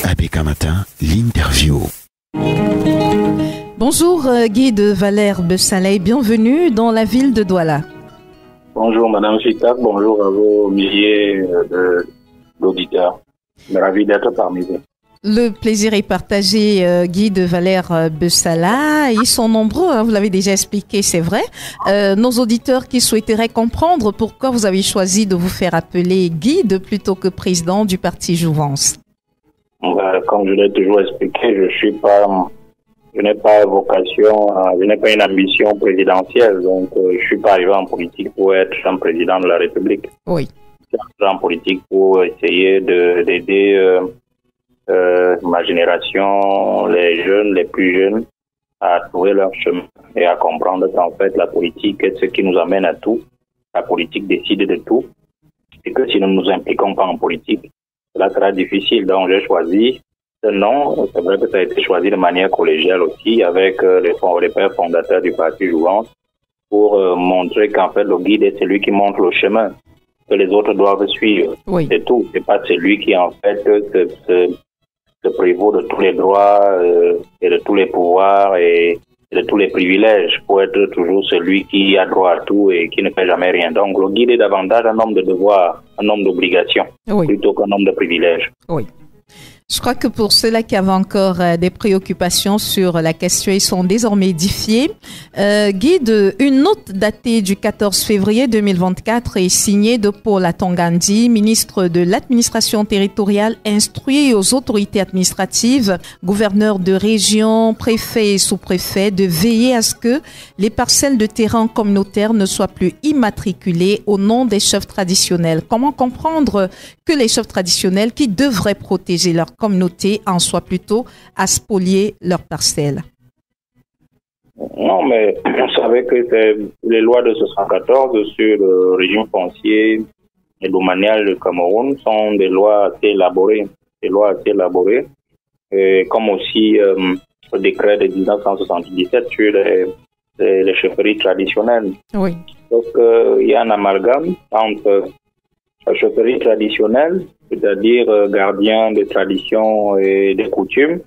ABK Matin, l'interview. Bonjour Guy de Valère Bessaley, bienvenue dans la ville de Douala. Bonjour Madame Chitak, bonjour à vos milliers d'auditeurs. Ravi d'être parmi vous. Le plaisir est partagé, Guy de Valère Bessaley. Ils sont nombreux, hein, vous l'avez déjà expliqué, c'est vrai. Nos auditeurs qui souhaiteraient comprendre pourquoi vous avez choisi de vous faire appeler Guide plutôt que président du parti Jouvence. Comme je l'ai toujours expliqué, je n'ai pas vocation, je n'ai pas une ambition présidentielle, donc je suis pas arrivé en politique pour être un président de la République. Oui. Je suis arrivé en politique pour essayer d'aider ma génération, les jeunes, les plus jeunes, à trouver leur chemin et à comprendre qu'en fait la politique est ce qui nous amène à tout. La politique décide de tout et que si nous ne nous impliquons pas en politique, cela sera difficile. Donc j'ai choisi ce nom. C'est vrai que ça a été choisi de manière collégiale aussi avec les pères fondateurs du parti Jouvence pour montrer qu'en fait le guide est celui qui montre le chemin que les autres doivent suivre. Oui. C'est tout. C'est pas celui qui en fait se prévaut de tous les droits et de tous les pouvoirs et de tous les privilèges pour être toujours celui qui a droit à tout et qui ne fait jamais rien. Donc le guide est davantage un homme de devoir, un homme d'obligation, oui, plutôt qu'un homme de privilège. Oui. Je crois que pour ceux-là qui avaient encore des préoccupations sur la question, ils sont désormais édifiés. Guide, une note datée du 14 février 2024 est signée de Paul Atongandi, ministre de l'administration territoriale, instruit aux autorités administratives, gouverneurs de région, préfets et sous-préfets de veiller à ce que les parcelles de terrain communautaires ne soient plus immatriculées au nom des chefs traditionnels. Comment comprendre que les chefs traditionnels qui devraient protéger leur communauté en soient plutôt à spolier leurs parcelles? Non, mais vous savez que les lois de 1974 sur le régime foncier et domanial du Cameroun sont des lois assez élaborées. Et comme aussi le décret de 1977 sur les chefferies traditionnelles. Oui. Donc il y a un amalgame entre la chefferie traditionnelle, c'est-à-dire gardien des traditions et des coutumes,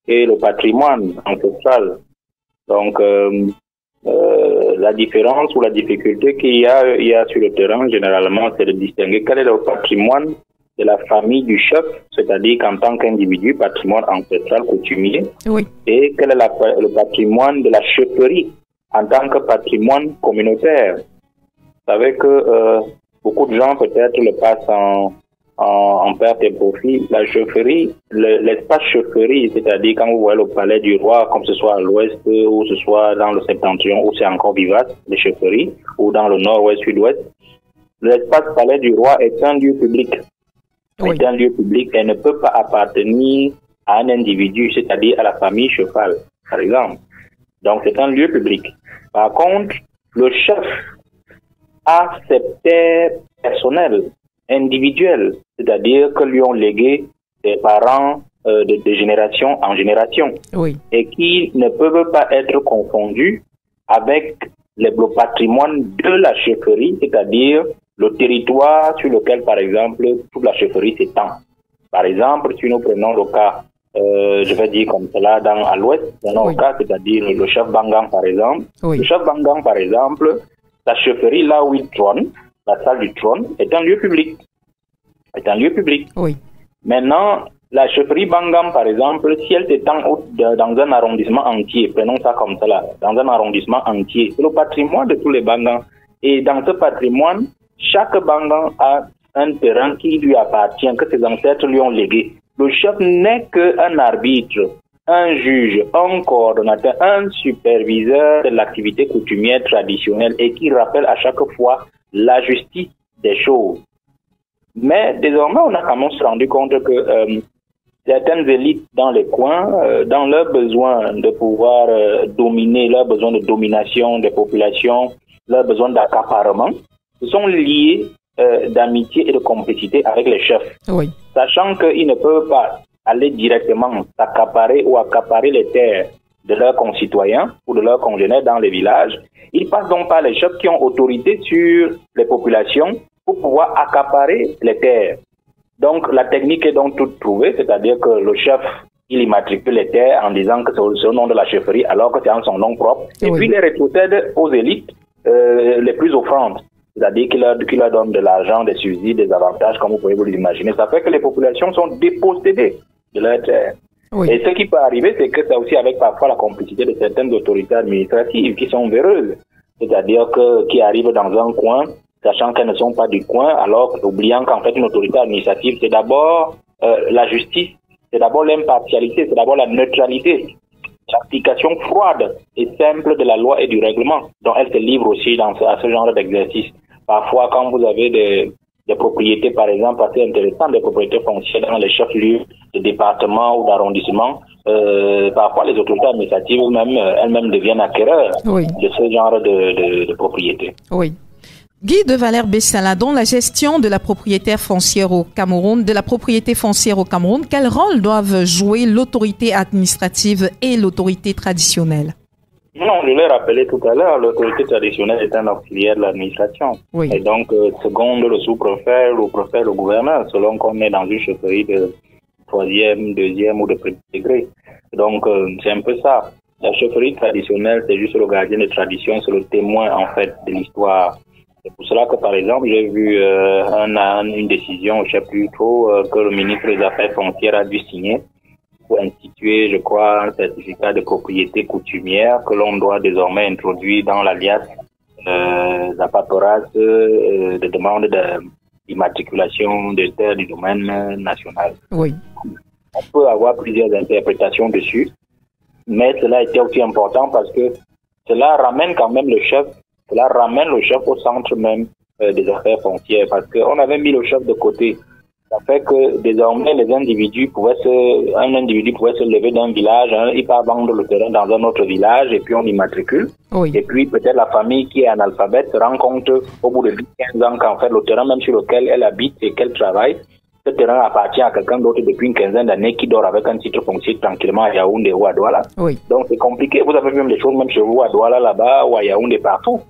et le patrimoine ancestral. Donc, la différence ou la difficulté qu'il y a sur le terrain, généralement, c'est de distinguer quel est le patrimoine de la famille du chef, c'est-à-dire qu'en tant qu'individu, patrimoine ancestral coutumier, oui, et quel est le patrimoine de la chefferie en tant que patrimoine communautaire. Vous savez que beaucoup de gens peut-être le passent en perte et profit. La chefferie, l'espace chefferie, c'est-à-dire quand vous voyez le palais du roi, comme ce soit à l'ouest ou ce soit dans le septentrion où c'est encore vivace, les chefferies, ou dans le nord-ouest, sud-ouest, l'espace palais du roi est un lieu public. Oui. Est un lieu public et ne peut pas appartenir à un individu, c'est-à-dire à la famille cheval, par exemple. Donc c'est un lieu public. Par contre, le chef a ses terres personnelles, individuelles, c'est-à-dire que lui ont légué ses parents de génération en génération, oui, et qui ne peuvent pas être confondus avec le patrimoine de la chefferie, c'est-à-dire le territoire sur lequel, par exemple, toute la chefferie s'étend. Par exemple, si nous prenons le cas, je vais dire comme cela, à l'ouest, dans le cas, c'est-à-dire le chef Bangang, par exemple. Oui. Le chef Bangang, par exemple, la chefferie, là où il trône, la salle du trône, est un lieu public. Oui. Maintenant, la chefferie Bangang, par exemple, si elle s'étend dans un arrondissement entier, prenons ça comme cela, dans un arrondissement entier, c'est le patrimoine de tous les Bangang. Et dans ce patrimoine, chaque Bangang a un terrain qui lui appartient, que ses ancêtres lui ont légué. Le chef n'est qu'un arbitre, un juge, un coordonnateur, un superviseur de l'activité coutumière traditionnelle et qui rappelle à chaque fois la justice des choses. Mais désormais, on a quand même se rendu compte que certaines élites dans les coins, dans leur besoin de pouvoir dominer, leur besoin de domination des populations, leur besoin d'accaparement, se sont liés d'amitié et de complicité avec les chefs. Oui. Sachant qu'ils ne peuvent pas aller directement s'accaparer ou accaparer les terres de leurs concitoyens ou de leurs congénères dans les villages, ils passent donc par les chefs qui ont autorité sur les populations pour pouvoir accaparer les terres. Donc, la technique est donc toute trouvée, c'est-à-dire que le chef, il immatricule les terres en disant que c'est au nom de la chefferie, alors que c'est en son nom propre. Et puis, il les rétrocède aux élites les plus offrantes. C'est-à-dire qu'il leur donne de l'argent, des subsides, des avantages, comme vous pouvez vous l'imaginer. Ça fait que les populations sont dépossédées de leurs terres. Oui. Et ce qui peut arriver, c'est que c'est aussi avec parfois la complicité de certaines autorités administratives qui sont véreuses. C'est-à-dire qui arrivent dans un coin, sachant qu'elles ne sont pas du coin, alors oubliant qu'en fait une autorité administrative, c'est d'abord la justice, c'est d'abord l'impartialité, c'est d'abord la neutralité, l'application froide et simple de la loi et du règlement. Donc elle se livre aussi à ce genre d'exercice. Parfois, quand vous avez des propriétés, par exemple, assez intéressantes, des propriétés foncières dans les chefs-lieux de département ou d'arrondissement, parfois les autorités administratives elles-mêmes deviennent acquéreurs de ce genre de propriétés. Oui. Guy de Valère Bessala, dans la gestion de la propriété foncière au Cameroun, quel rôle doivent jouer l'autorité administrative et l'autorité traditionnelle? Non, je l'ai rappelé tout à l'heure, l'autorité traditionnelle est un auxiliaire de l'administration. Oui. Et donc, seconde le sous-préfet, le préfet, le gouverneur, selon qu'on est dans une chefferie de 3e, 2e ou de premier degré. Donc, c'est un peu ça. La chefferie traditionnelle, c'est juste le gardien de tradition, c'est le témoin, en fait, de l'histoire. C'est pour cela que, par exemple, j'ai vu une décision, je ne sais plus trop, que le ministre des Affaires foncières a dû signer pour instituer, je crois, un certificat de propriété coutumière que l'on doit désormais introduire dans l'alias la paperasse de demande d'immatriculation des terres du domaine national. Oui. On peut avoir plusieurs interprétations dessus, mais cela était aussi important parce que cela ramène quand même le chef au centre même des affaires foncières, parce qu'on avait mis le chef de côté. Ça fait que désormais un individu pouvait se lever d'un village, il part vendre le terrain dans un autre village et puis on l'immatricule. Oui. Et puis peut-être la famille qui est analphabète se rend compte au bout de 15 ans qu'en fait le terrain même sur lequel elle habite et qu'elle travaille, ce terrain appartient à quelqu'un d'autre depuis une quinzaine d'années qui dort avec un titre foncier tranquillement à Yaoundé ou à Douala. Oui. Donc c'est compliqué. Vous avez même des choses même chez vous à Douala là-bas ou à Yaoundé partout.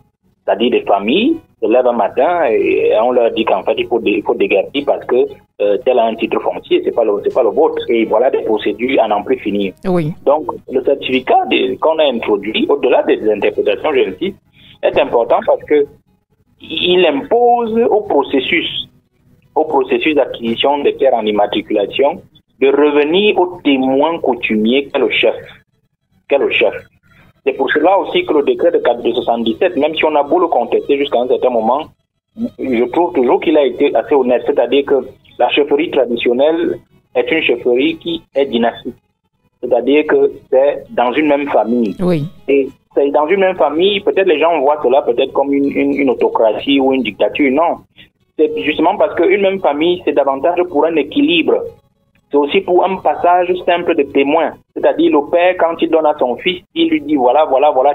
C'est-à-dire des familles se lèvent un matin et on leur dit qu'en fait il faut déguerpir parce que tel a un titre foncier, c'est pas le vôtre. Et voilà des procédures à n'en plus finir. Oui. Donc le certificat qu'on a introduit, au-delà des interprétations, je le dis, est important parce que il impose au processus d'acquisition des terres en immatriculation de revenir au témoin coutumier qu'est le chef. C'est pour cela aussi que le décret de 1977, même si on a beau le contester jusqu'à un certain moment, je trouve toujours qu'il a été assez honnête. C'est-à-dire que la chefferie traditionnelle est une chefferie qui est dynastique. C'est-à-dire que c'est dans une même famille. Oui. Et c'est dans une même famille, peut-être les gens voient cela peut-être comme une autocratie ou une dictature. Non. C'est justement parce qu'une même famille, c'est davantage pour un équilibre. C'est aussi pour un passage simple de témoin. C'est-à-dire le père, quand il donne à son fils, il lui dit voilà,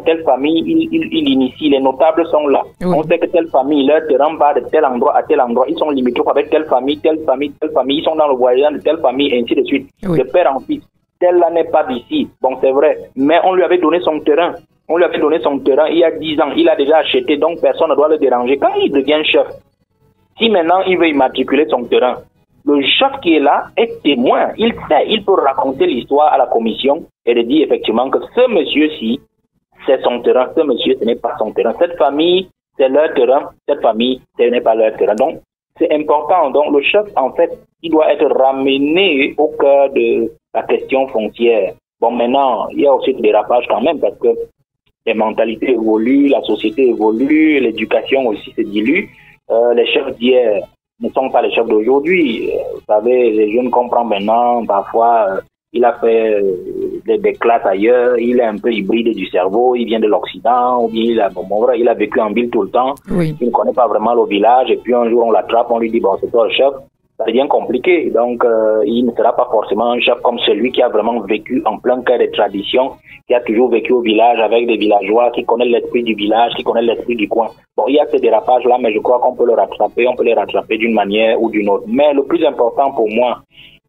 telle famille, il initie, les notables sont là. Oui. On sait que telle famille, leur terrain va de tel endroit à tel endroit, ils sont limitrophes avec telle famille, ils sont dans le voisin de telle famille, ainsi de suite. Oui. De père en fils. Tel là n'est pas d'ici. Bon, c'est vrai. Mais on lui avait donné son terrain. Il y a 10 ans. Il a déjà acheté, donc personne ne doit le déranger. Quand il devient chef, si maintenant il veut immatriculer son terrain, le chef qui est là est témoin. Il sait, il peut raconter l'histoire à la commission et de dire effectivement que ce monsieur-ci, c'est son terrain. Ce monsieur, ce n'est pas son terrain. Cette famille, c'est leur terrain. Cette famille, ce n'est pas leur terrain. Donc, c'est important. Donc, le chef, en fait, il doit être ramené au cœur de la question foncière. Bon, maintenant, il y a aussi des dérapages quand même parce que les mentalités évoluent, la société évolue, l'éducation aussi se dilue. Les chefs d'hier ne sont pas les chefs d'aujourd'hui. Vous savez, les jeunes comprennent maintenant, parfois, il a fait des classes ailleurs, il est un peu hybride du cerveau, il vient de l'Occident, ou bien il a vécu en ville tout le temps, oui. Il ne connaît pas vraiment le village, et puis un jour on l'attrape, on lui dit, bon, c'est toi le chef, ça devient compliqué. Donc, il ne sera pas forcément un chef comme celui qui a vraiment vécu en plein cœur des traditions, qui a toujours vécu au village avec des villageois, qui connaît l'esprit du village, qui connaît l'esprit du coin. Bon, il y a ces dérapages-là, mais je crois qu'on peut les rattraper d'une manière ou d'une autre. Mais le plus important pour moi,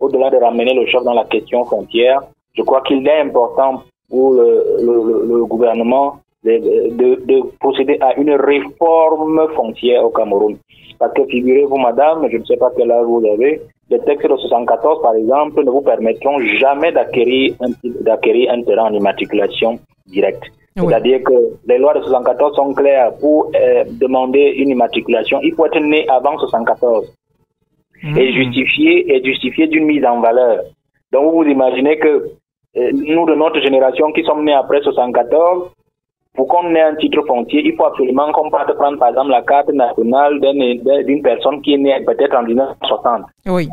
au-delà de ramener le chef dans la question frontière, je crois qu'il est important pour le gouvernement de procéder à une réforme foncière au Cameroun. Parce que figurez-vous, madame, je ne sais pas quel âge vous avez, les textes de 74, par exemple, ne vous permettront jamais d'acquérir un terrain en immatriculation directe. Oui. C'est-à-dire que les lois de 74 sont claires. Pour demander une immatriculation, il faut être né avant 74 et justifier d'une mise en valeur. Donc vous imaginez que nous de notre génération qui sommes nés après 74, pour qu'on ait un titre foncier, il faut absolument qu'on parte prendre par exemple la carte nationale d'une personne qui est née peut-être en 1960. Oui.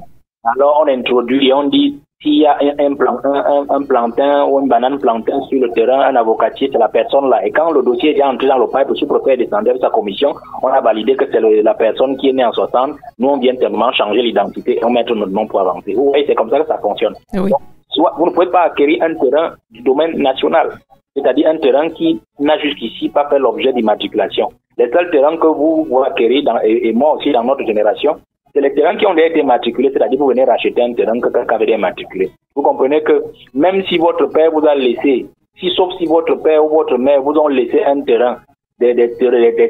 Alors on introduit et on dit s'il y a un plantain ou une banane plantain sur le terrain, un avocatier, c'est la personne là. Et quand le dossier est déjà entré dans le pipe, le sous-préfet descendait de sa commission, on a validé que c'est la personne qui est née en 60. Nous, on vient simplement changer l'identité et on met notre nom pour avancer. Vous voyez, c'est comme ça que ça fonctionne. Oui. Donc, soit vous ne pouvez pas acquérir un terrain du domaine national, c'est-à-dire un terrain qui n'a jusqu'ici pas fait l'objet d'immatriculation. Les seuls terrains que vous acquérir, et moi aussi dans notre génération, c'est les terrains qui ont déjà été matriculés, c'est-à-dire vous venez racheter un terrain que quelqu'un avait déjà matriculé. Vous comprenez que même si votre père vous a laissé, sauf si votre père ou votre mère vous ont laissé un terrain, des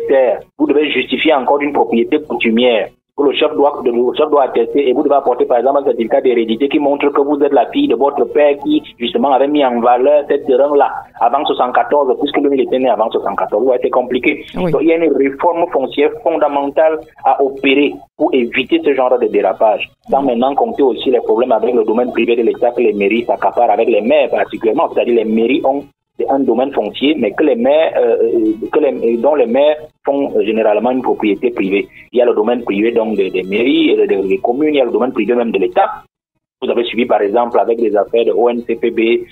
terres, vous devez justifier encore d'une propriété coutumière que le chef doit attester, et vous devez apporter par exemple un certificat d'hérédité qui montre que vous êtes la fille de votre père qui justement avait mis en valeur ce terrain-là avant 74, puisque lui il était né avant 74. Ouais, c'est compliqué. Oui. Donc il y a une réforme foncière fondamentale à opérer pour éviter ce genre de dérapage. Sans maintenant compter aussi les problèmes avec le domaine privé de l'État que les mairies s'accaparent avec les maires particulièrement, c'est-à-dire les mairies ont un domaine foncier, mais que les maires, dont les maires font généralement une propriété privée. Il y a le domaine privé donc des mairies, des communes, il y a le domaine privé même de l'État. Vous avez suivi par exemple avec les affaires de ONCPB,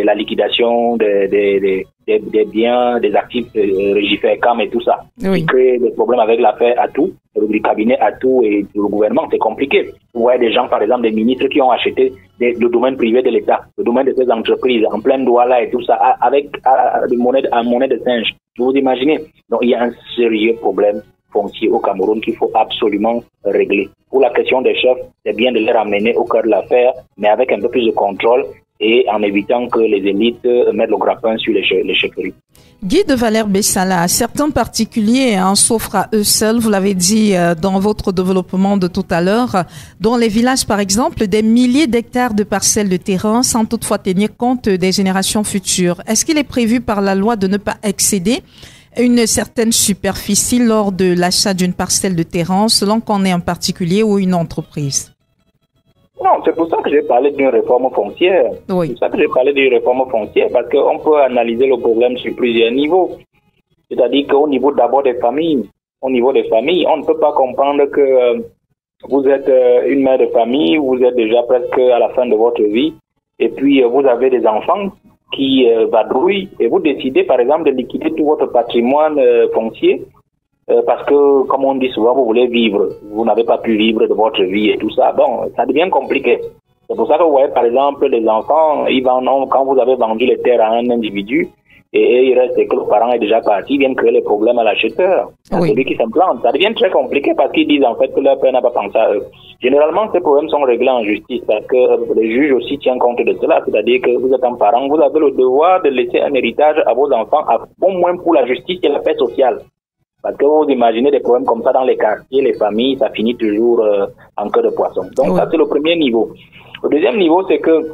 la liquidation des biens, des actifs Régifer-Cam et tout ça. Oui. Qui crée des problèmes avec l'affaire Atout, le cabinet Atout et le gouvernement, c'est compliqué. Vous voyez des gens, par exemple, des ministres qui ont acheté le domaine privé de l'État, le domaine de ces entreprises, en pleine douala et tout ça, avec monnaie de singe. Vous imaginez? Donc il y a un sérieux problème foncier au Cameroun qu'il faut absolument régler. Pour la question des chefs, c'est bien de les ramener au cœur de l'affaire, mais avec un peu plus de contrôle et en évitant que les élites mettent le grappin sur les chefferies. Guy de Valère Bessala, certains particuliers s'offrent à eux seuls, vous l'avez dit dans votre développement de tout à l'heure, dans les villages par exemple, des milliers d'hectares de parcelles de terrain sans toutefois tenir compte des générations futures. Est-ce qu'il est prévu par la loi de ne pas excéder une certaine superficie lors de l'achat d'une parcelle de terrain selon qu'on est un particulier ou une entreprise? Non, c'est pour ça que j'ai parlé d'une réforme foncière. Oui. C'est pour ça que j'ai parlé d'une réforme foncière, parce qu'on peut analyser le problème sur plusieurs niveaux. C'est-à-dire qu'au niveau d'abord des familles, on ne peut pas comprendre que vous êtes une mère de famille, vous êtes déjà presque à la fin de votre vie, et puis vous avez des enfants qui vadrouillent, et vous décidez par exemple de liquider tout votre patrimoine foncier, parce que, comme on dit souvent, vous voulez vivre. Vous n'avez pas pu vivre de votre vie et tout ça. Bon, ça devient compliqué. C'est pour ça que vous voyez, par exemple, les enfants, quand vous avez vendu les terres à un individu, et il reste que le parent est déjà parti, ils viennent créer les problèmes à l'acheteur. Oui. Celui qui s'implante. Ça devient très compliqué parce qu'ils disent en fait que leur père n'a pas pensé à eux. Généralement, ces problèmes sont réglés en justice parce que les juges aussi tiennent compte de cela. C'est-à-dire que vous êtes un parent, vous avez le devoir de laisser un héritage à vos enfants, au moins pour la justice et la paix sociale. Parce que vous imaginez des problèmes comme ça dans les quartiers, les familles, ça finit toujours en queue de poisson. Donc ça, c'est le premier niveau. Le deuxième niveau, c'est que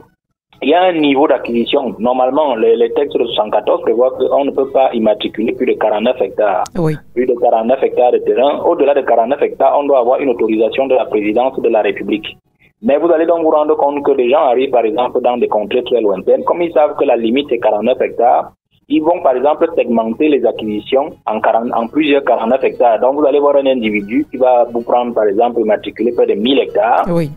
il y a un niveau d'acquisition. Normalement, les textes de 74 prévoient qu'on ne peut pas immatriculer plus de 49 hectares. Oui. Plus de 49 hectares de terrain. Au-delà de 49 hectares, on doit avoir une autorisation de la présidence de la République. Mais vous allez donc vous rendre compte que les gens arrivent, par exemple, dans des contrées très lointaines. Comme ils savent que la limite est 49 hectares, ils vont, par exemple, segmenter les acquisitions en plusieurs 49 hectares. Donc, vous allez voir un individu qui va vous prendre, par exemple, immatriculer près de 1000 hectares. Oui.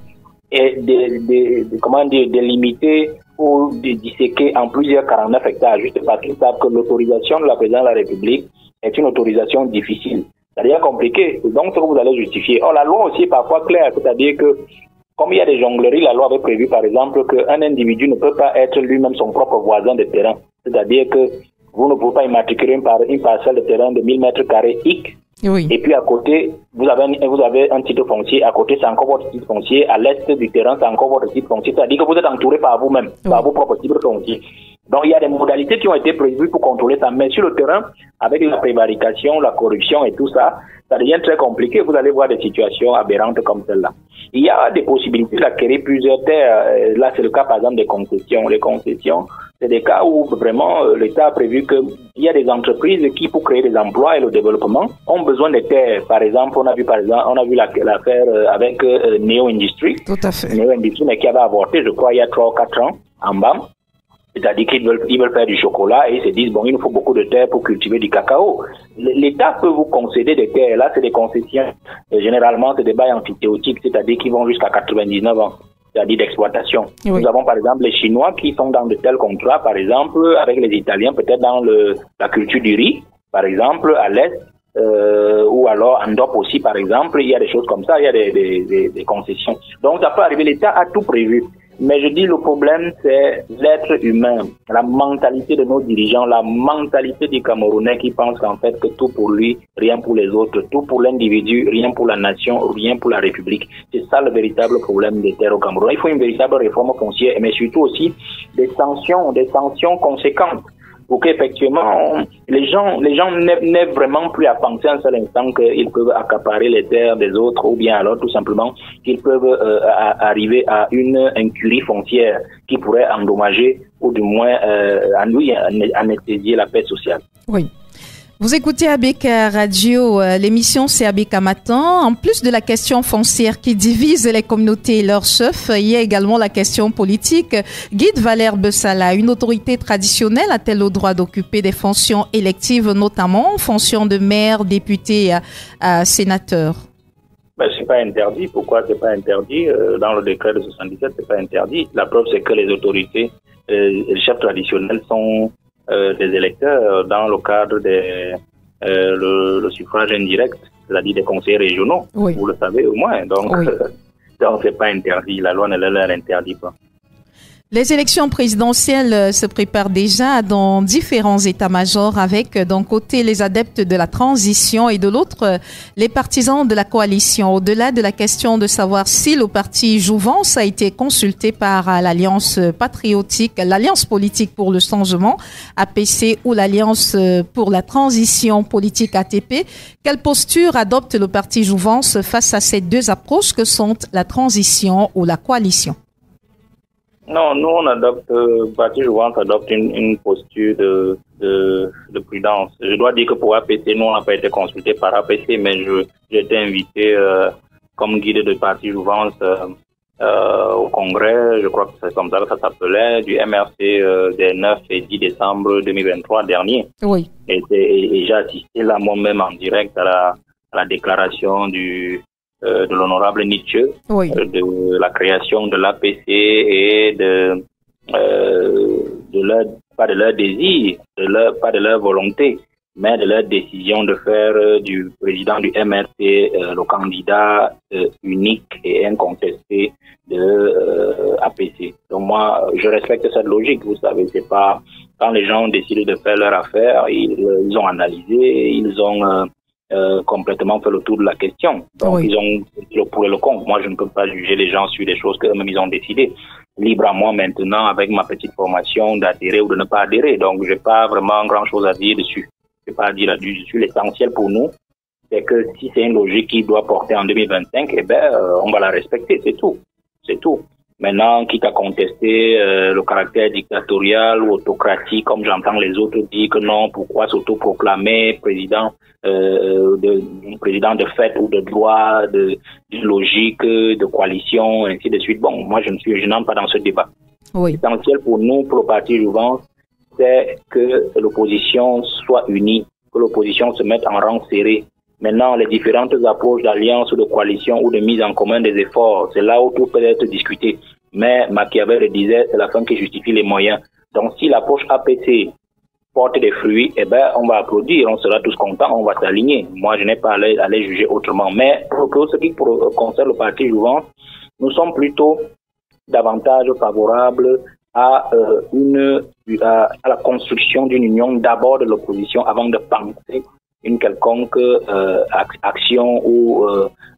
Et délimiter ou disséquer en plusieurs 49 hectares, juste parce qu'ils savent que l'autorisation de la présidence de la République est une autorisation difficile. C'est-à-dire compliqué. Donc, ce que vous allez justifier. Or, la loi aussi est parfois claire, c'est-à-dire que comme il y a des jongleries, la loi avait prévu, par exemple, qu'un individu ne peut pas être lui-même son propre voisin de terrain. C'est-à-dire que vous ne pouvez pas immatriculer une parcelle de terrain de 1000 mètres carrés X. Oui. Et puis à côté, vous avez un titre foncier. À côté, c'est encore votre titre foncier. À l'est du terrain, c'est encore votre titre foncier. C'est-à-dire que vous êtes entouré par vous-même, par vos propres titres fonciers. Donc il y a des modalités qui ont été prévues pour contrôler ça. Mais sur le terrain, avec la prévarication, la corruption et tout ça, ça devient très compliqué. Vous allez voir des situations aberrantes comme celle-là. Il y a des possibilités d'acquérir plusieurs terres. Là, c'est le cas, par exemple, des concessions. Les concessions, c'est des cas où vraiment l'État a prévu qu'il y a des entreprises qui, pour créer des emplois et le développement, ont besoin des terres. Par exemple, on a vu l'affaire avec Neo Industry. Tout à fait. Neo Industry, mais qui avait avorté, je crois, il y a 3 ou 4 ans, en bas. C'est-à-dire qu'ils veulent faire du chocolat et ils se disent, bon, il nous faut beaucoup de terres pour cultiver du cacao. L'État peut vous concéder des terres. Là, c'est des concessions. Et généralement, c'est des bails amphithéotiques, c'est-à-dire qu'ils vont jusqu'à 99 ans, c'est-à-dire d'exploitation. Oui. Nous avons, par exemple, les Chinois qui sont dans de tels contrats, par exemple, avec les Italiens, peut-être dans la culture du riz, par exemple, à l'Est, ou alors en Europe aussi, par exemple. Il y a des choses comme ça, il y a des concessions. Donc, ça peut arriver. L'État a tout prévu. Mais je dis, le problème, c'est l'être humain, la mentalité de nos dirigeants, la mentalité du Camerounais qui pense qu'en fait que tout pour lui, rien pour les autres, tout pour l'individu, rien pour la nation, rien pour la République. C'est ça le véritable problème des terres au Cameroun. Il faut une véritable réforme foncière, mais surtout aussi des sanctions conséquentes. Pour qu'effectivement, les gens n'aient vraiment plus à penser un seul instant qu'ils peuvent accaparer les terres des autres, ou bien alors tout simplement qu'ils peuvent arriver à une incurie foncière qui pourrait endommager ou du moins anesthésier la paix sociale. Oui. Vous écoutez Abeka Radio, l'émission c'est Abeka Matin. En plus de la question foncière qui divise les communautés et leurs chefs, il y a également la question politique. Guide Valère Bessala, une autorité traditionnelle a-t-elle le droit d'occuper des fonctions électives, notamment fonctions de maire, député, sénateur? C'est pas interdit. Pourquoi c'est pas interdit? Dans le décret de 77, c'est pas interdit. La preuve, c'est que les autorités, les chefs traditionnels sont des électeurs dans le cadre le suffrage indirect, c'est-à-dire des conseils régionaux. Oui. Vous le savez au moins. Donc, oui. Donc c'est pas interdit. La loi ne leur interdit pas. Les élections présidentielles se préparent déjà dans différents états-majors avec d'un côté les adeptes de la transition et de l'autre les partisans de la coalition. Au-delà de la question de savoir si le parti Jouvence a été consulté par l'Alliance patriotique, l'Alliance politique pour le changement, APC, ou l'Alliance pour la transition politique, ATP, quelle posture adopte le parti Jouvence face à ces deux approches que sont la transition ou la coalition? Non, nous, le parti Jouvence adopte une posture de prudence. Je dois dire que pour APC, nous, on n'a pas été consulté par APC, mais j'ai été invité comme guide de parti Jouvence au congrès, je crois que c'est comme ça que ça s'appelait, du MRC des 9 et 10 décembre 2023 dernier. Oui. Et j'ai assisté là moi-même en direct à la déclaration de l'honorable Nietzsche, oui, de la création de l'APC et pas de leur désir, pas de leur volonté, mais de leur décision de faire du président du MRC le candidat unique et incontesté de APC. Donc moi, je respecte cette logique, vous savez, c'est pas quand les gens décident de faire leur affaire, ils ont analysé, ils ont complètement fait le tour de la question. Donc, oui, ils ont le pour et le contre. Moi, je ne peux pas juger les gens sur des choses qu'eux-mêmes ils ont décidé. Libre à moi maintenant, avec ma petite formation, d'adhérer ou de ne pas adhérer. Donc, j'ai pas vraiment grand-chose à dire dessus. Je vais pas dire là-dessus. L'essentiel pour nous, c'est que si c'est une logique qui doit porter en 2025, on va la respecter. C'est tout. C'est tout. Maintenant, quitte à contester le caractère dictatorial ou autocratique, comme j'entends les autres dire que non, pourquoi s'autoproclamer président de fait ou de droit, d'une logique, de coalition, ainsi de suite. Bon, moi, je n'entre pas dans ce débat. Oui. L'essentiel pour nous, pour le parti Jouvence, c'est que l'opposition soit unie, que l'opposition se mette en rang serré. Maintenant, les différentes approches d'alliance ou de coalition ou de mise en commun des efforts, c'est là où tout peut être discuté. Mais Machiavel le disait, c'est la fin qui justifie les moyens. Donc, si l'approche APC porte des fruits, on va applaudir, on sera tous contents, on va s'aligner. Moi, je n'ai pas à les juger autrement. Mais pour ce qui concerne le parti Jouvence, nous sommes plutôt davantage favorables à la construction d'une union d'abord de l'opposition avant de penser une quelconque action ou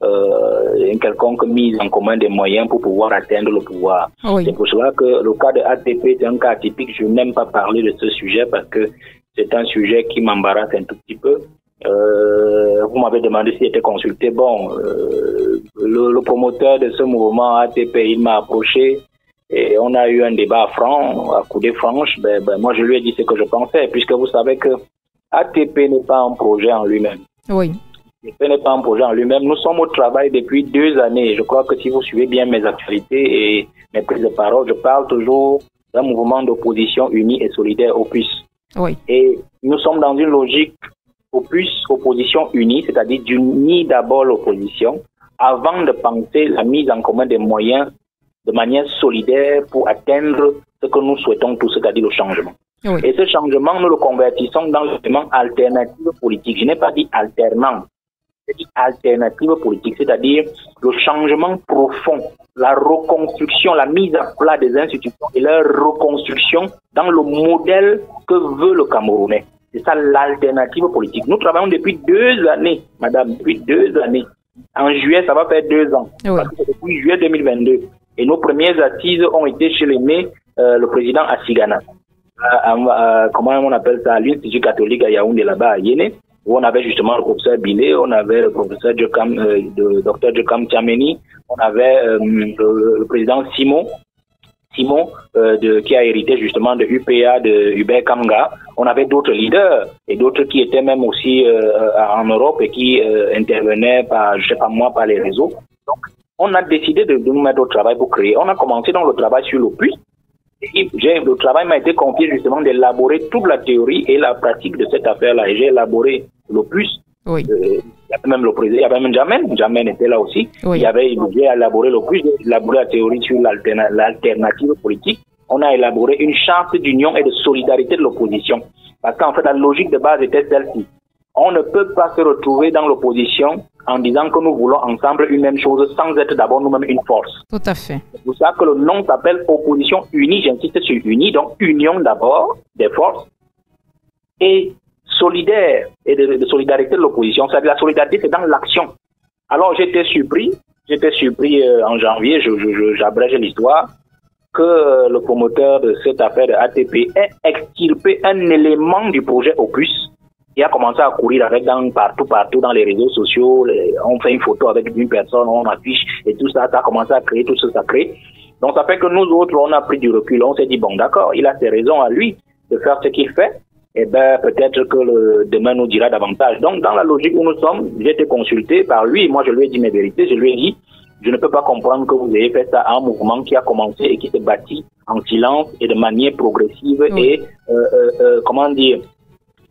une quelconque mise en commun des moyens pour pouvoir atteindre le pouvoir. Oui. C'est pour cela que le cas de ATP, c'est un cas atypique. Je n'aime pas parler de ce sujet parce que c'est un sujet qui m'embarrasse un tout petit peu. Vous m'avez demandé s'il était consulté. Bon, le promoteur de ce mouvement ATP, il m'a approché et on a eu un débat franc, à coudées franches. Moi, je lui ai dit ce que je pensais, puisque vous savez que ATP n'est pas un projet en lui-même. Oui. ATP n'est pas un projet en lui-même. Nous sommes au travail depuis 2 années. Je crois que si vous suivez bien mes actualités et mes prises de parole, je parle toujours d'un mouvement d'opposition unie et solidaire Opus. Oui. Et nous sommes dans une logique Opus, opposition unie, c'est-à-dire d'unir d'abord l'opposition avant de penser la mise en commun des moyens de manière solidaire pour atteindre ce que nous souhaitons tous, c'est-à-dire le changement. Oui. Et ce changement, nous le convertissons dans l'élément alternative politique. Je n'ai pas dit alternant, j'ai dit alternative politique, c'est-à-dire le changement profond, la reconstruction, la mise à plat des institutions et leur reconstruction dans le modèle que veut le Camerounais. C'est ça l'alternative politique. Nous travaillons depuis 2 années, madame, depuis 2 années. En juillet, ça va faire 2 ans. Oui. Parce que depuis juillet 2022. Et nos premières assises ont été chez l'aîné, le président Assigana. Comment on appelle ça, l'Institut catholique à Yaoundé, là-bas, à Yéné, où on avait justement le professeur Bilé, on avait le professeur Dr Jokam Tchameni, on avait le président Simon, qui a hérité justement de UPA, de Hubert Kamga. On avait d'autres leaders et d'autres qui étaient même aussi en Europe et qui intervenaient par, je sais pas moi, par les réseaux. Donc, on a décidé de nous mettre au travail pour créer. On a commencé dans le travail sur l'opus. Le travail m'a été confié justement d'élaborer toute la théorie et la pratique de cette affaire-là. Et j'ai élaboré l'opus. Oui. Il y avait même le président, il y avait même Jamen était là aussi. Oui. J'ai élaboré l'opus, j'ai élaboré la théorie sur l'alternative politique. On a élaboré une charte d'union et de solidarité de l'opposition. Parce qu'en fait, la logique de base était celle-ci. On ne peut pas se retrouver dans l'opposition en disant que nous voulons ensemble une même chose sans être d'abord nous-mêmes une force. Tout à fait. C'est pour ça que le nom s'appelle opposition unie, j'insiste sur unie, donc union d'abord des forces et solidaire et de solidarité de l'opposition. C'est-à-dire la solidarité, c'est dans l'action. Alors j'étais surpris en janvier, j'abrège l'histoire, que le promoteur de cette affaire de ATP ait extirpé un élément du projet Opus. Il a commencé à courir avec partout dans les réseaux sociaux. On fait une photo avec une personne, on affiche et tout ça, ça a commencé à créer tout ce que ça crée. Donc ça fait que nous autres, on a pris du recul. On s'est dit, bon d'accord, il a ses raisons à lui de faire ce qu'il fait. Et peut-être que demain nous dira davantage. Donc dans la logique où nous sommes, j'ai été consulté par lui. Moi je lui ai dit mes vérités. Je lui ai dit, je ne peux pas comprendre que vous ayez fait ça à un mouvement qui a commencé et qui s'est bâti en silence et de manière progressive et comment dire,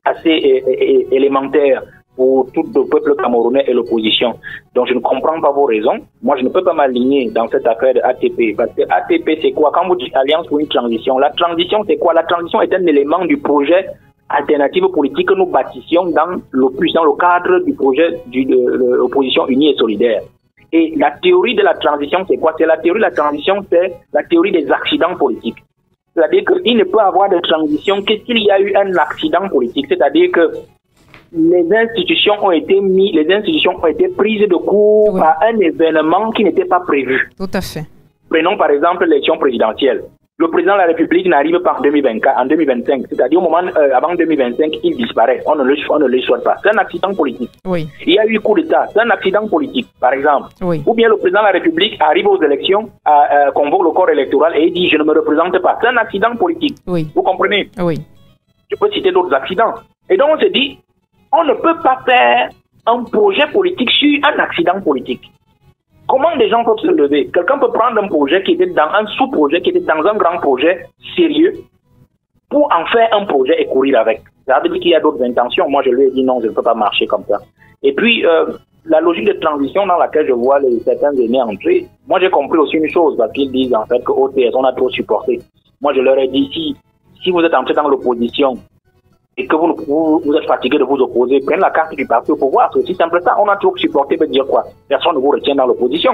assez élémentaire pour tout le peuple camerounais et l'opposition. Donc je ne comprends pas vos raisons. Moi je ne peux pas m'aligner dans cette affaire de ATP. Parce que ATP c'est quoi? Quand vous dites Alliance pour une transition, la transition c'est quoi? La transition est un élément du projet alternative politique que nous bâtissions dans l'opus, dans le cadre du projet de l'opposition unie et solidaire. Et la théorie de la transition c'est quoi? C'est la théorie de la transition, c'est la théorie des accidents politiques. C'est-à-dire qu'il ne peut avoir de transition que s'il y a eu un accident politique. C'est-à-dire que les institutions ont été prises de court par un événement qui n'était pas prévu. Tout à fait. Prenons par exemple l'élection présidentielle. Le président de la République n'arrive pas en 2025. C'est-à-dire au moment avant 2025, il disparaît. On ne le souhaite pas. C'est un accident politique. Oui. Il y a eu coup d'État. C'est un accident politique, par exemple. Oui. Ou bien le président de la République arrive aux élections, convoque le corps électoral et il dit « je ne me représente pas ». C'est un accident politique. Oui. Vous comprenez? Oui. Je peux citer d'autres accidents. Et donc on se dit, on ne peut pas faire un projet politique sur un accident politique. Comment des gens peuvent se lever? Quelqu'un peut prendre un projet qui était dans un sous-projet, qui était dans un grand projet sérieux, pour en faire un projet et courir avec. Ça veut dire qu'il y a d'autres intentions. Moi, je lui ai dit non, je ne peux pas marcher comme ça. Et puis, la logique de transition dans laquelle je vois certains aînés entrer, moi j'ai compris aussi une chose, parce qu'ils disent en fait que OTS, on a trop supporté. Moi, je leur ai dit, si vous êtes entré dans l'opposition, et que vous êtes fatigué de vous opposer, prenez la carte du parti au pouvoir. C'est aussi simple ça. On a trop supporté, veut dire quoi? Personne ne vous retient dans l'opposition.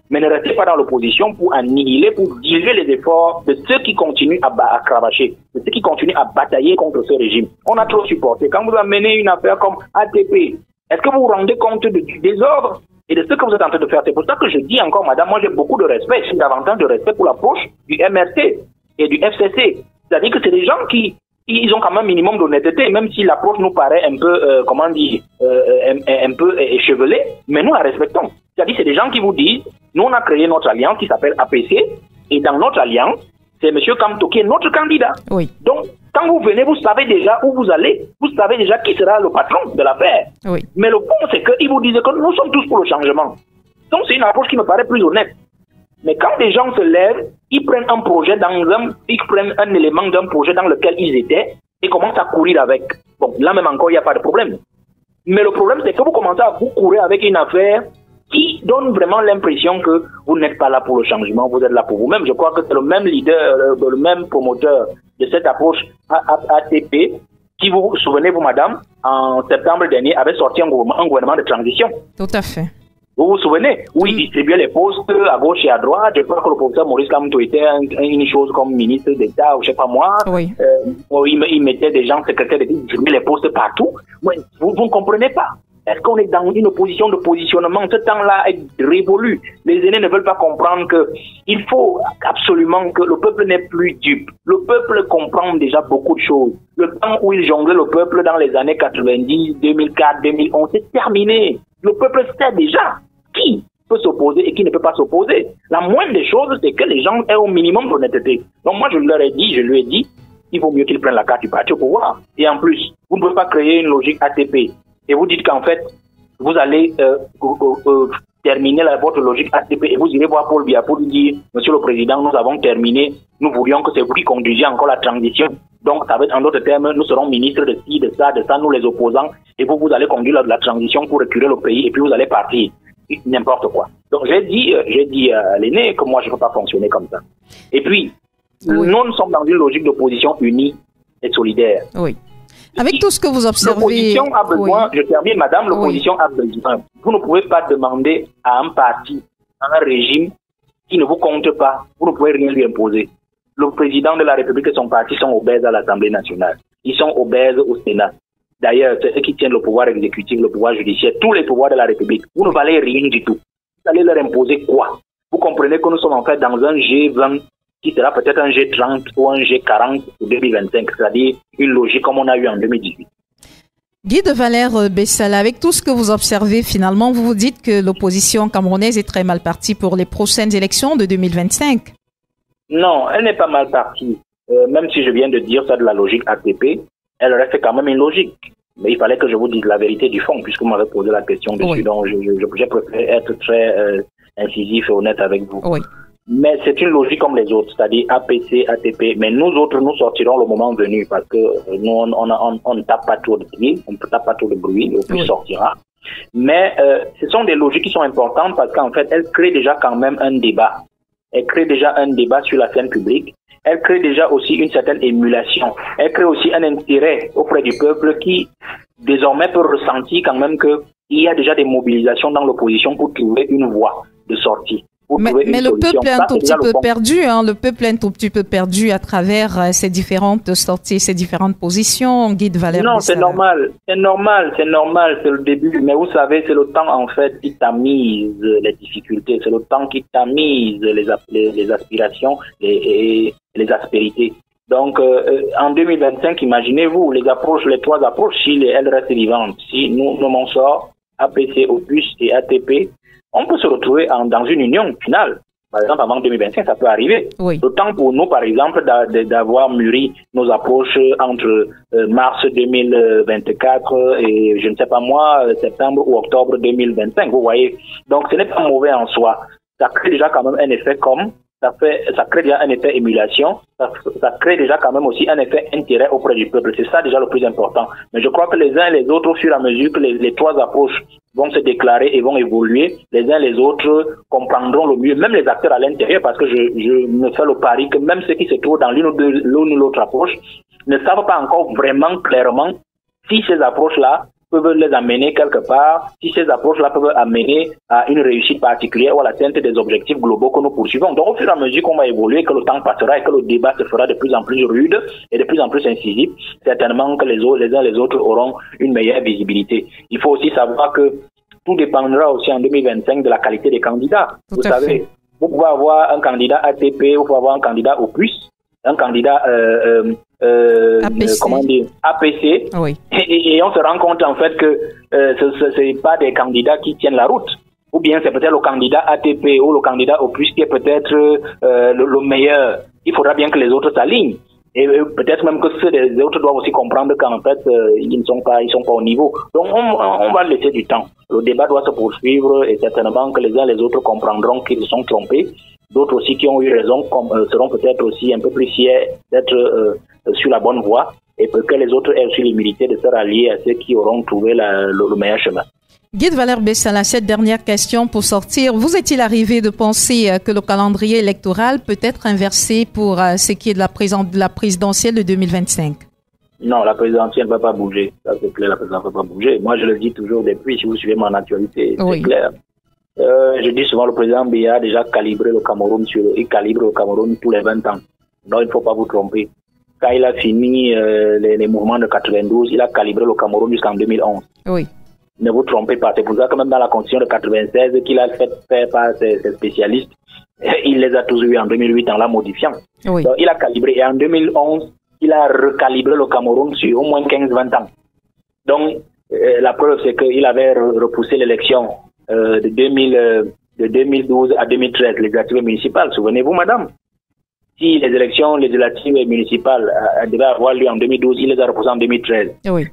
Mais ne restez pas dans l'opposition pour annihiler, pour diluer les efforts de ceux qui continuent à cravacher, de ceux qui continuent à batailler contre ce régime. On a trop supporté. Quand vous amenez une affaire comme ATP, est-ce que vous vous rendez compte du désordre et de ce que vous êtes en train de faire? C'est pour ça que je dis encore, madame, moi j'ai beaucoup de respect, j'ai davantage de respect pour l'approche du MRC et du FCC. C'est-à-dire que c'est des gens qui ils ont quand même un minimum d'honnêteté, même si l'approche nous paraît un peu, un peu échevelée, mais nous la respectons. C'est-à-dire, c'est des gens qui vous disent, nous on a créé notre alliance qui s'appelle APC, et dans notre alliance, c'est M. Kamto qui est notre candidat. Oui. Donc, quand vous venez, vous savez déjà où vous allez, vous savez déjà qui sera le patron de l'affaire. Oui. Mais le point, c'est qu'ils vous disent que nous sommes tous pour le changement. Donc, c'est une approche qui me paraît plus honnête. Mais quand les gens se lèvent, ils prennent un projet ils prennent un élément d'un projet dans lequel ils étaient et commencent à courir avec. Bon, là même encore, il n'y a pas de problème. Mais le problème, c'est que vous commencez à vous courir avec une affaire qui donne vraiment l'impression que vous n'êtes pas là pour le changement, vous êtes là pour vous-même. Je crois que c'est le même leader, le même promoteur de cette approche ATP qui, vous vous souvenez, vous, madame, en septembre dernier, avait sorti un gouvernement de transition. Tout à fait. Vous vous souvenez où il distribuait les postes à gauche et à droite. Je crois que le professeur Maurice Kamto était une chose comme ministre d'État, ou je sais pas moi. Oui. Il mettait des gens secrétaires d'État, il distribuait les postes partout. Ouais, vous ne comprenez pas. Est-ce qu'on est dans une position de positionnement? Ce temps-là est révolu. Les aînés ne veulent pas comprendre que il faut absolument que le peuple n'est plus dupe. Le peuple comprend déjà beaucoup de choses. Le temps où il jonglait le peuple dans les années 90, 2004, 2011, c'est terminé. Le peuple sait déjà qui peut s'opposer et qui ne peut pas s'opposer. La moindre des choses, c'est que les gens aient au minimum d'honnêteté. Donc moi, je lui ai dit, il vaut mieux qu'ils prennent la carte du parti au pouvoir. Et en plus, vous ne pouvez pas créer une logique ATP. Et vous dites qu'en fait, vous allez terminer votre logique ATP et vous irez voir Paul Biya pour lui dire, Monsieur le Président, nous avons terminé, nous voulions que c'est vous qui conduisiez encore la transition. Donc, ça veut dire, en d'autres termes, nous serons ministres de ci, de ça, nous les opposants, et vous allez conduire la transition pour récurer le pays, et puis vous allez partir. N'importe quoi. Donc, j'ai dit à l'aîné que moi, je ne peux pas fonctionner comme ça. Et puis, nous sommes dans une logique d'opposition unie et solidaire. Oui. Avec tout ce que vous observez... L'opposition a besoin, je termine madame, l'opposition a besoin. Vous ne pouvez pas demander à un parti, à un régime qui ne vous compte pas, vous ne pouvez rien lui imposer. Le président de la République et son parti sont obèses à l'Assemblée nationale. Ils sont obèses au Sénat. D'ailleurs, c'est eux qui tiennent le pouvoir exécutif, le pouvoir judiciaire, tous les pouvoirs de la République. Vous ne valez rien du tout. Vous allez leur imposer quoi? Vous comprenez que nous sommes en fait dans un G20 qui sera peut-être un G30 ou un G40 pour 2025, c'est-à-dire une logique comme on a eu en 2018. Guy de Valère Bessala, avec tout ce que vous observez, finalement, vous vous dites que l'opposition camerounaise est très mal partie pour les prochaines élections de 2025. Non, elle n'est pas mal partie. Même si je viens de dire ça de la logique ATP, elle reste quand même une logique. Mais il fallait que je vous dise la vérité du fond, puisque vous m'avez posé la question dessus. Oui. Donc, j'ai préféré être très incisif et honnête avec vous. Oui. Mais c'est une logique comme les autres, c'est-à-dire APC, ATP. Mais nous autres, nous sortirons le moment venu parce que nous, on ne tape pas trop de bruit, on ne tape pas trop de bruit, et puis sortira. Mais ce sont des logiques qui sont importantes parce qu'en fait, elles créent déjà quand même un débat. Elles créent déjà un débat sur la scène publique. Elles créent déjà aussi une certaine émulation. Elles créent aussi un intérêt auprès du peuple qui, désormais, peut ressentir quand même qu'il y a déjà des mobilisations dans l'opposition pour trouver une voie de sortie. Mais le peuple est un tout petit peu perdu, hein. Le peuple est un tout petit peu perdu à travers ces différentes sorties, ces différentes positions. Guy de Valère. Non, c'est normal, c'est le début. Mais vous savez, c'est le temps en fait qui tamise les difficultés, c'est le temps qui tamise les aspirations et les aspérités. Donc, en 2025, imaginez-vous les trois approches, si elles restent vivantes, si nous nommons ça APC, Opus et ATP. On peut se retrouver dans une union finale. Par exemple, avant 2025, ça peut arriver. Oui. Le temps pour nous, par exemple, d'avoir mûri nos approches entre mars 2024 et, je ne sais pas moi, septembre ou octobre 2025, vous voyez. Donc, ce n'est pas mauvais en soi. Ça crée déjà quand même un effet ça crée déjà un effet émulation, ça crée déjà quand même aussi un effet intérêt auprès du peuple. C'est ça déjà le plus important. Mais je crois que les uns et les autres, au fur et à mesure que les trois approches vont se déclarer et vont évoluer, les uns et les autres comprendront le mieux, même les acteurs à l'intérieur, parce que je me fais le pari que même ceux qui se trouvent dans l'une ou l'autre approche ne savent pas encore vraiment clairement si ces approches-là peuvent les amener quelque part, si ces approches-là peuvent amener à une réussite particulière ou à l'atteinte des objectifs globaux que nous poursuivons. Donc, au fur et à mesure qu'on va évoluer, que le temps passera et que le débat se fera de plus en plus rude et de plus en plus incisif, certainement que les uns et les autres auront une meilleure visibilité. Il faut aussi savoir que tout dépendra aussi en 2025 de la qualité des candidats. Vous savez, vous pouvez avoir un candidat ATP, vous pouvez avoir un candidat Opus, un candidat APC. Comment dire, APC. Oui. Et on se rend compte en fait que ce n'est pas des candidats qui tiennent la route. Ou bien c'est peut-être le candidat ATP ou le candidat Opus qui est peut-être le meilleur. Il faudra bien que les autres s'alignent. Et peut-être même que ceux des autres doivent aussi comprendre qu'en fait, ils ne sont pas au niveau. Donc, on va laisser du temps. Le débat doit se poursuivre et certainement que les uns et les autres comprendront qu'ils se sont trompés. D'autres aussi qui ont eu raison seront peut-être aussi un peu plus fiers d'être sur la bonne voie et que les autres aient aussi l'humilité de se rallier à ceux qui auront trouvé le meilleur chemin. Guy de Valère Bessala, cette dernière question pour sortir. Vous est-il arrivé de penser que le calendrier électoral peut être inversé pour ce qui est de la présidentielle de 2025? Non, la présidentielle ne va pas bouger. Ça, c'est clair, la présidentielle ne va pas bouger. Moi, je le dis toujours depuis, si vous suivez mon actualité, c'est clair. Je dis souvent, le président Biya a déjà calibré le Cameroun il calibre le Cameroun tous les 20 ans. Donc, il ne faut pas vous tromper. Quand il a fini les mouvements de 92, il a calibré le Cameroun jusqu'en 2011. Oui. Ne vous trompez pas. C'est pour ça que même dans la constitution de 96 qu'il a fait faire par ses spécialistes, il les a tous eus en 2008 en la modifiant. Oui. Donc, il a calibré. Et en 2011, il a recalibré le Cameroun sur au moins 15-20 ans. Donc, la preuve, c'est qu'il avait repoussé l'élection de 2012 à 2013, législatives municipales. Souvenez-vous, madame? Si les élections législatives et municipales devaient avoir lieu en 2012, il les a repoussées en 2013. Oui.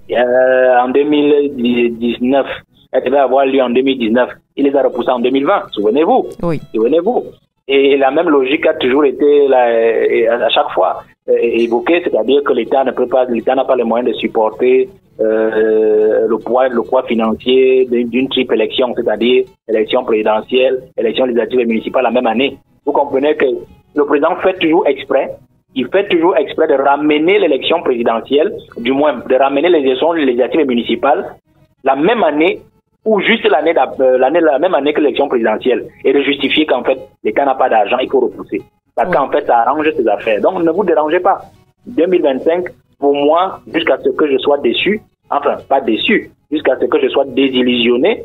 En 2019, elles devaient avoir lieu en 2019. Il les a repoussées en 2020. Souvenez-vous. Oui. Souvenez-vous. Et la même logique a toujours été à chaque fois évoquée, c'est-à-dire que l'État n'a pas les moyens de supporter le poids financier d'une triple élection, c'est-à-dire élection présidentielle, élection législative et municipale la même année. Vous comprenez que le président fait toujours exprès de ramener l'élection présidentielle, du moins de ramener les élections législatives et municipales la même année ou juste la même année que l'élection présidentielle et de justifier qu'en fait l'État n'a pas d'argent, il faut repousser. Parce qu'en fait ça arrange ses affaires. Donc ne vous dérangez pas. 2025, pour moi, jusqu'à ce que je sois déçu, enfin pas déçu, jusqu'à ce que je sois désillusionné,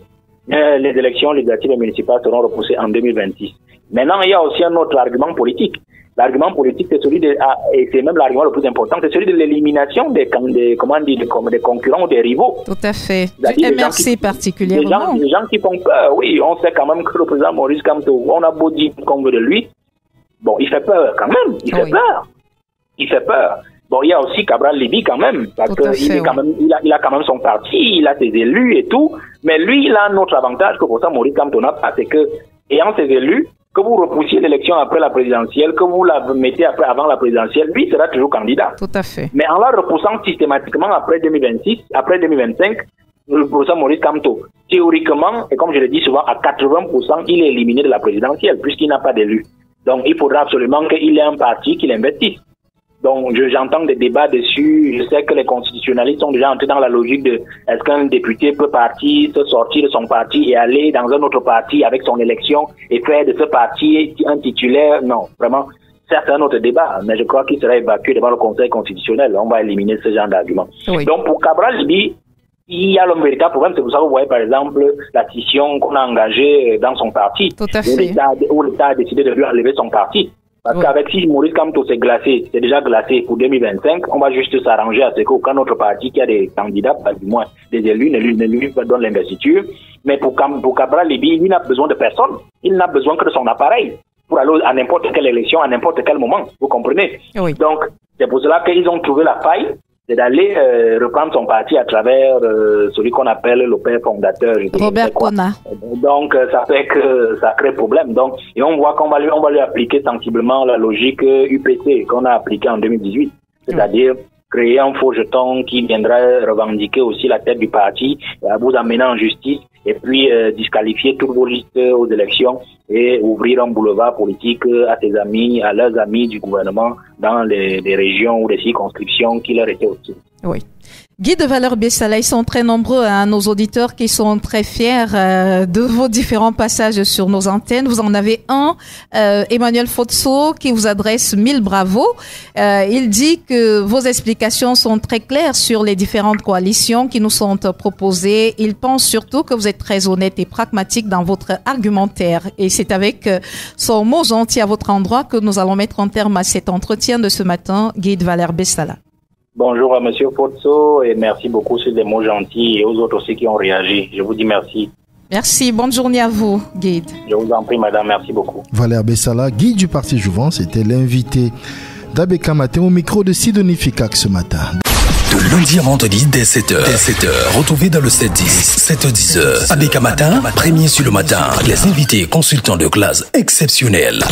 les élections législatives et municipales seront repoussées en 2026. Maintenant, il y a aussi un autre argument politique. L'argument politique, c'est celui et c'est même l'argument le plus important, c'est celui de l'élimination des concurrents ou des rivaux. Tout à fait. Du MRC particulièrement. Les gens qui font peur. Oui, on sait quand même que le président Maurice Kamto, on a beau dire qu'on veut de lui. Bon, il fait peur quand même. Il fait peur. Bon, il y a aussi Cabral Libye quand même, parce qu'il a quand même son parti, il a ses élus et tout, mais lui, il a un autre avantage que pour ça Maurice Kamto n'a pas, c'est que, ayant ses élus, que vous repoussiez l'élection après la présidentielle, que vous la mettez avant la présidentielle, lui sera toujours candidat. Tout à fait. Mais en la repoussant systématiquement après 2026, après 2025, le professeur Maurice Kamto, théoriquement, et comme je le dis souvent, à 80%, il est éliminé de la présidentielle, puisqu'il n'a pas d'élu. Donc, il faudra absolument qu'il ait un parti qui l'investisse. Donc, j'entends des débats dessus. Je sais que les constitutionnalistes sont déjà entrés dans la logique de est-ce qu'un député peut se sortir de son parti et aller dans un autre parti avec son élection et faire de ce parti un titulaire? Non, vraiment, c'est un autre débat, mais je crois qu'il sera évacué devant le Conseil constitutionnel. On va éliminer ce genre d'argument. Oui. Donc, pour Cabral Libye, il y a le véritable problème. C'est pour ça que vous voyez, par exemple, la scission qu'on a engagée dans son parti. Tout à fait. Où l'État a décidé de lui enlever son parti. Parce qu'avec si Maurice Kamto c'est déjà glacé pour 2025, on va juste s'arranger à ce qu'aucun autre parti qui a des candidats, du moins des élus, ne lui donne l'investiture. Mais pour Cabral Libye, il n'a besoin de personne. Il n'a besoin que de son appareil pour aller à n'importe quelle élection, à n'importe quel moment. Vous comprenez? Oui. Donc, c'est pour cela qu'ils ont trouvé la faille, c'est d'aller reprendre son parti à travers celui qu'on appelle le père fondateur. Robert Kona. Donc, ça fait que ça crée problème. Donc, et on voit qu'on va lui appliquer sensiblement la logique UPC qu'on a appliquée en 2018. C'est-à-dire créer un faux jeton qui viendra revendiquer aussi la tête du parti, vous amener en justice et puis disqualifier toutes vos listes aux élections et ouvrir un boulevard politique à ses amis, à leurs amis du gouvernement dans les régions ou les circonscriptions qui leur étaient hostiles. Oui. Guy de Valère Bessala, ils sont très nombreux, nos auditeurs qui sont très fiers de vos différents passages sur nos antennes. Vous en avez un, Emmanuel Fotso, qui vous adresse 1000 bravos. Il dit que vos explications sont très claires sur les différentes coalitions qui nous sont proposées. Il pense surtout que vous êtes très honnête et pragmatique dans votre argumentaire. Et c'est avec son mot gentil à votre endroit que nous allons mettre un terme à cet entretien de ce matin, Guy de Valère Bessala. Bonjour à Monsieur Fotso et merci beaucoup sur les mots gentils et aux autres aussi qui ont réagi. Je vous dis merci. Merci, bonne journée à vous, guide. Je vous en prie, madame, merci beaucoup. Valère Bessala, guide du Parti Jouvence, était l'invité d'Abeka Matin au micro de Sidonie Fikak ce matin. De lundi à vendredi dès 7h. Retrouvez dans le 7-10, 7h-10h. Abeka Matin, premier sur le matin. Les invités consultants de classe exceptionnels.